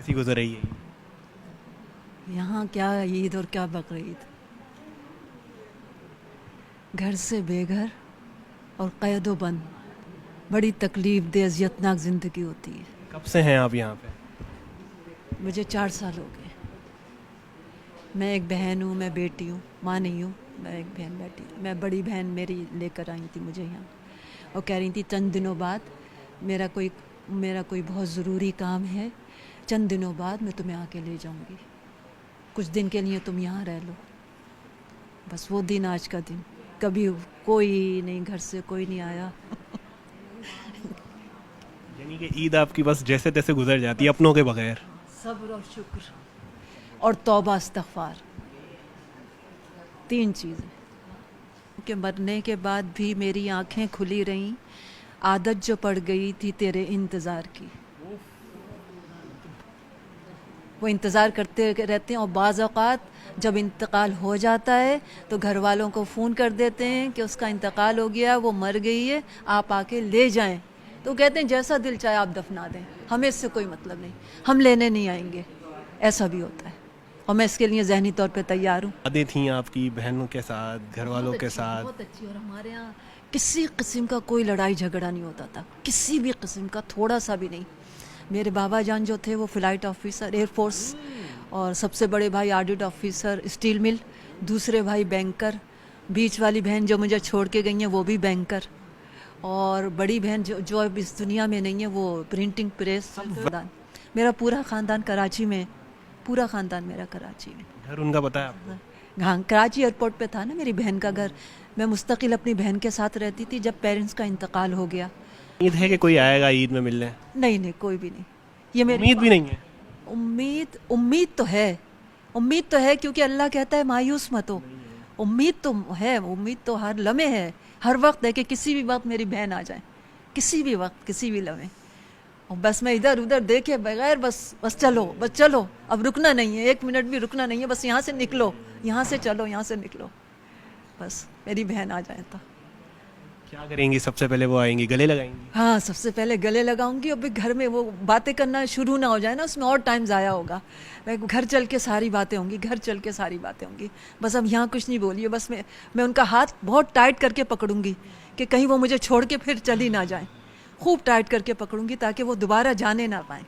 कैसी गुजर रही है? यहाँ क्या ईद और क्या बकरीद, घर से बेघर और कैदो बंद, बड़ी तकलीफ दे अजियतनाक ज़िंदगी होती है। कब से हैं आप यहाँ पे? मुझे 4 साल हो गए। मैं एक बहन हूँ, मैं बेटी हूँ, माँ नहीं हूँ, मैं एक बहन बेटी। मैं बड़ी बहन मेरी लेकर आई थी मुझे यहाँ और कह रही थी चंद दिनों बाद मेरा कोई बहुत ज़रूरी काम है, चंद दिनों बाद मैं तुम्हें आके ले जाऊँगी, कुछ दिन के लिए तुम यहाँ रह लो। बस वो दिन आज का दिन, कभी कोई नहीं, घर से कोई नहीं आया। यानी कि ईद आपकी बस जैसे तैसे गुजर जाती है अपनों के बगैर। सब्र और शुक्र और तौबा इस्तग़फ़ार, 3 चीज़ें। कि मरने के बाद भी मेरी आंखें खुली रहीं, आदत जो पड़ गई थी तेरे इंतज़ार की। वो इंतज़ार करते रहते हैं और बाज़ औक़ात जब इंतकाल हो जाता है तो घर वालों को फ़ोन कर देते हैं कि उसका इंतकाल हो गया, वो मर गई है, आप आके ले जाएं। तो कहते हैं जैसा दिल चाहे आप दफना दें, हमें इससे कोई मतलब नहीं, हम लेने नहीं आएंगे। ऐसा भी होता है और मैं इसके लिए ज़हनी तौर पे तैयार हूँ। यादें थी आपकी बहनों के साथ, घर वालों के साथ? बहुत अच्छी। और हमारे यहाँ किसी किस्म का कोई लड़ाई झगड़ा नहीं होता था, किसी भी किस्म का, थोड़ा सा भी नहीं। मेरे बाबा जान जो थे वो फ़्लाइट ऑफिसर एयरफोर्स, और सबसे बड़े भाई ऑडिट ऑफिसर स्टील मिल, दूसरे भाई बैंकर, बीच वाली बहन जो मुझे छोड़ के गई हैं वो भी बैंकर, और बड़ी बहन जो अब इस दुनिया में नहीं है वो प्रिंटिंग प्रेस। खानदान मेरा पूरा ख़ानदान कराची में, पूरा ख़ानदान मेरा कराची में। घर उनका पता है आपको? हाँ, कराची एयरपोर्ट पे था ना मेरी बहन का घर। मैं मुस्तकिल अपनी बहन के साथ रहती थी जब पेरेंट्स का इंतकाल हो गया। उम्मीद है कि कोई आएगा ईद में मिलने? नहीं नहीं, कोई भी नहीं। ये मेरी उम्मीद भी नहीं है? उम्मीद तो है, उम्मीद तो है, क्योंकि अल्लाह कहता है मायूस मत हो। उम्मीद तो है, उम्मीद तो हर लम्हे है, हर वक्त है कि किसी भी वक्त मेरी बहन आ जाए, किसी भी वक्त, किसी भी लम्हे। और बस मैं इधर उधर देखे बगैर बस चलो, अब रुकना नहीं है, 1 मिनट भी रुकना नहीं है, बस यहाँ से निकलो, यहाँ से चलो, यहाँ से निकलो, बस मेरी बहन आ जाए तो। क्या करेंगी सबसे पहले? वो आएंगी, गले लगाएंगी? हाँ, सबसे पहले गले लगाऊंगी और फिर घर में वो बातें करना शुरू ना हो जाए ना, उसमें और टाइम ज़ाया होगा। मैं घर चल के सारी बातें होंगी, घर चल के सारी बातें होंगी। बस अब यहाँ कुछ नहीं बोलिए, बस मैं उनका हाथ बहुत टाइट करके पकड़ूंगी कि कहीं वो मुझे छोड़ के फिर चली ना जाए। खूब टाइट करके पकड़ूंगी ताकि वो दोबारा जाने ना पाएँ,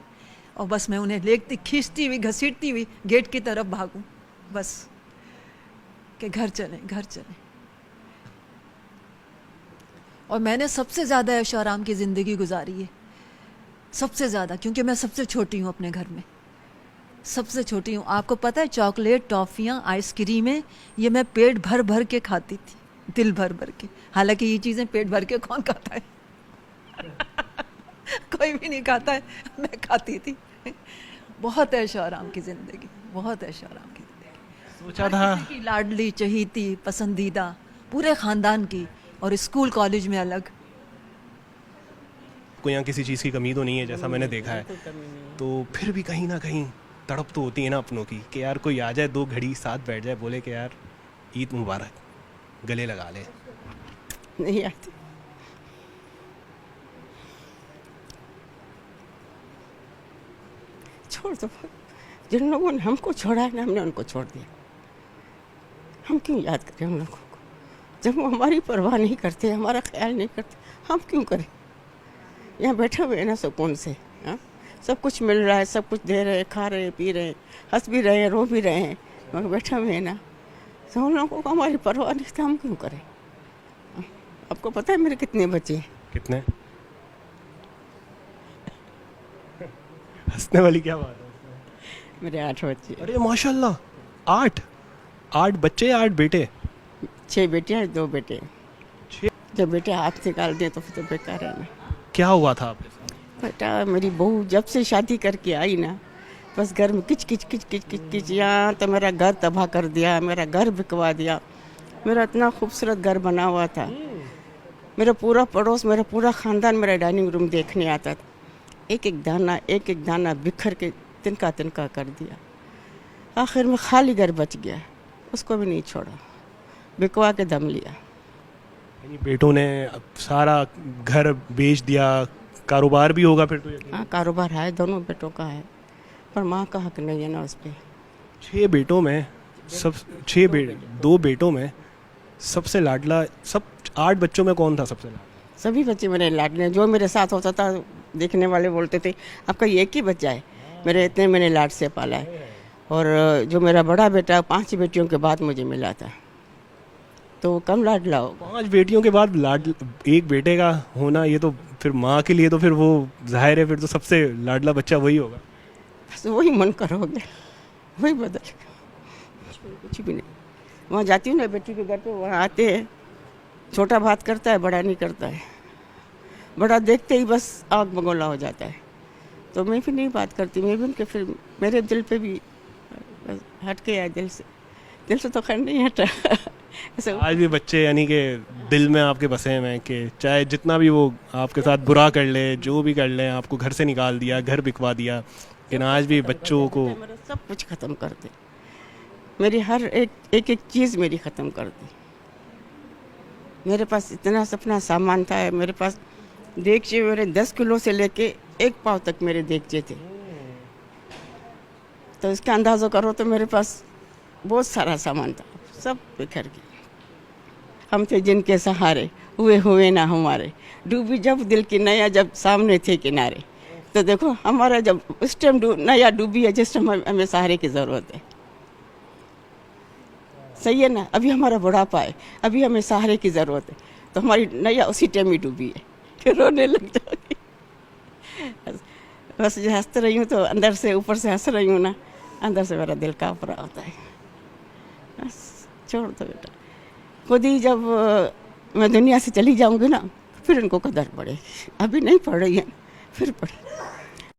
और बस मैं उन्हें लेती, खींचती हुई, घसीटती हुई गेट की तरफ भागूँ, बस कि घर चलें, घर चलें। और मैंने सबसे ज़्यादा ऐशो आराम की ज़िंदगी गुजारी है, सबसे ज़्यादा, क्योंकि मैं सबसे छोटी हूँ अपने घर में, सबसे छोटी हूँ। आपको पता है चॉकलेट, टॉफ़ियाँ, आइसक्रीमें, ये मैं पेट भर भर के खाती थी, दिल भर भर के। हालांकि ये चीज़ें पेट भर के कौन खाता है? कोई भी नहीं खाता है, मैं खाती थी। बहुत ऐशो आराम की ज़िंदगी, बहुत ऐशो आराम की ज़िंदगी। सोचा था किसी की लाडली, चहीती, पसंदीदा, पूरे ख़ानदान की, और स्कूल कॉलेज में अलग। कोई यहाँ किसी चीज़ की कमी तो नहीं है जैसा मैंने देखा है, तो फिर भी कहीं ना कहीं तड़प तो होती है ना अपनों की कि यार कोई आ जाए, 2 घड़ी साथ बैठ जाए, बोले कि यार ईद मुबारक, गले लगा ले। नहीं आती। छोड़ दो, जिन लोगों ने हमको छोड़ा है ना, हमने उनको छोड़ दिया। हम क्यों याद करें उन लोगों को जब वो हमारी परवाह नहीं करते, हमारा ख्याल नहीं करते, हम क्यों करें? यहाँ बैठे हुए हैं ना सुकून से, हाँ, सब कुछ मिल रहा है, सब कुछ दे रहे हैं, खा रहे हैं, पी रहे हैं, हंस भी रहे हैं, रो भी रहे हैं, मगर बैठे हुए हैं ना, तो उन लोगों को हमारी परवाह नहीं, तो हम क्यों करें? आपको पता है मेरे कितने बच्चे हैं? कितने? हंसने वाली क्या बात है? मेरे 8 बच्चे। अरे माशाल्लाह, 8 बच्चे, 8 बेटे? 6 बेटियाँ, 2 बेटे। 6? जब बेटे हाथ निकाल दिए तो फिर तो बेकार है ना। क्या हुआ था आपके साथ? बेटा, मेरी बहू जब से शादी करके आई ना, बस घर में किच किच किच किच किच किच, यहाँ तो मेरा घर तबाह कर दिया, मेरा घर बिकवा दिया। मेरा इतना खूबसूरत घर बना हुआ था, मेरा पूरा पड़ोस, मेरा पूरा ख़ानदान मेरा डाइनिंग रूम देखने आता था। एक एक दाना बिखर के तिनका तिनका कर दिया। आखिर में खाली घर बच गया, उसको भी नहीं छोड़ा, बिकवा के दम लिया। यानी बेटों ने अब सारा घर बेच दिया, कारोबार भी होगा फिर तो? हाँ, कारोबार है, दोनों बेटों का है, पर माँ का हक नहीं है ना उस पर। 6 बेटों में सब 2 बेटों में सबसे लाडला, सब 8 बच्चों में कौन था सबसे लाडला? सभी बच्चे मेरे लाडले हैं। जो मेरे साथ होता था देखने वाले बोलते थे आपका ये एक ही बच्चा है, मेरे इतने मैंने लाड से पाला है। और जो मेरा बड़ा बेटा 5 बेटियों के बाद मुझे मिला था, तो कम लाडला होगा। 5 बेटियों के बाद एक बेटे का होना, ये तो फिर माँ के लिए तो फिर वो जाहिर है, फिर तो सबसे लाडला बच्चा वही होगा। बस वही मन करोगे, वही बदलेगा, कुछ भी नहीं। वहाँ जाती हूँ ना बेटी के घर पे, वहाँ आते हैं, छोटा बात करता है, बड़ा नहीं करता है। बड़ा देखते ही बस आग बगोला हो जाता है, तो मैं भी नहीं बात करती। मैं भी उनके, फिर मेरे दिल पे भी हट के आया, दिल से तो खैर नहीं हटा। ऐसे आज भी बच्चे यानी कि दिल में आपके बसे हुए हैं कि चाहे जितना भी वो आपके साथ बुरा कर ले, जो भी कर ले, आपको घर से निकाल दिया, घर बिकवा दिया, लेकिन आज भी बच्चों को मेरा सब कुछ ख़त्म कर दे, मेरी हर एक चीज़ मेरी ख़त्म कर दी। मेरे पास इतना सपना सामान था, मेरे पास देगचे मेरे 10 किलो से लेके 1 पाव तक मेरे देगचे थे, तो इसका अंदाज़ा करो तो मेरे पास बहुत सारा सामान था, सब बिखर गया। हम थे जिनके सहारे, हुए ना हमारे, डूबी जब दिल की नैया जब सामने थे किनारे। तो देखो हमारा जब उस टाइम नैया डूबी है जिस टाइम हमें सहारे की ज़रूरत है, सही है ना। अभी हमारा बुढ़ापा है, अभी हमें सहारे की ज़रूरत है, तो हमारी नैया उसी टाइम ही डूबी है, फिर रोने लग जाओगी। बस जो हंसते रही हूँ तो अंदर से, ऊपर से हंस रही हूँ ना, अंदर से मेरा दिल काँप रहा होता है। बस छोड़ दो बेटा, खुद ही जब मैं दुनिया से चली जाऊँगी ना, फिर इनको कदर पड़ेगी। अभी नहीं पड़ रही है, फिर पड़ेगी।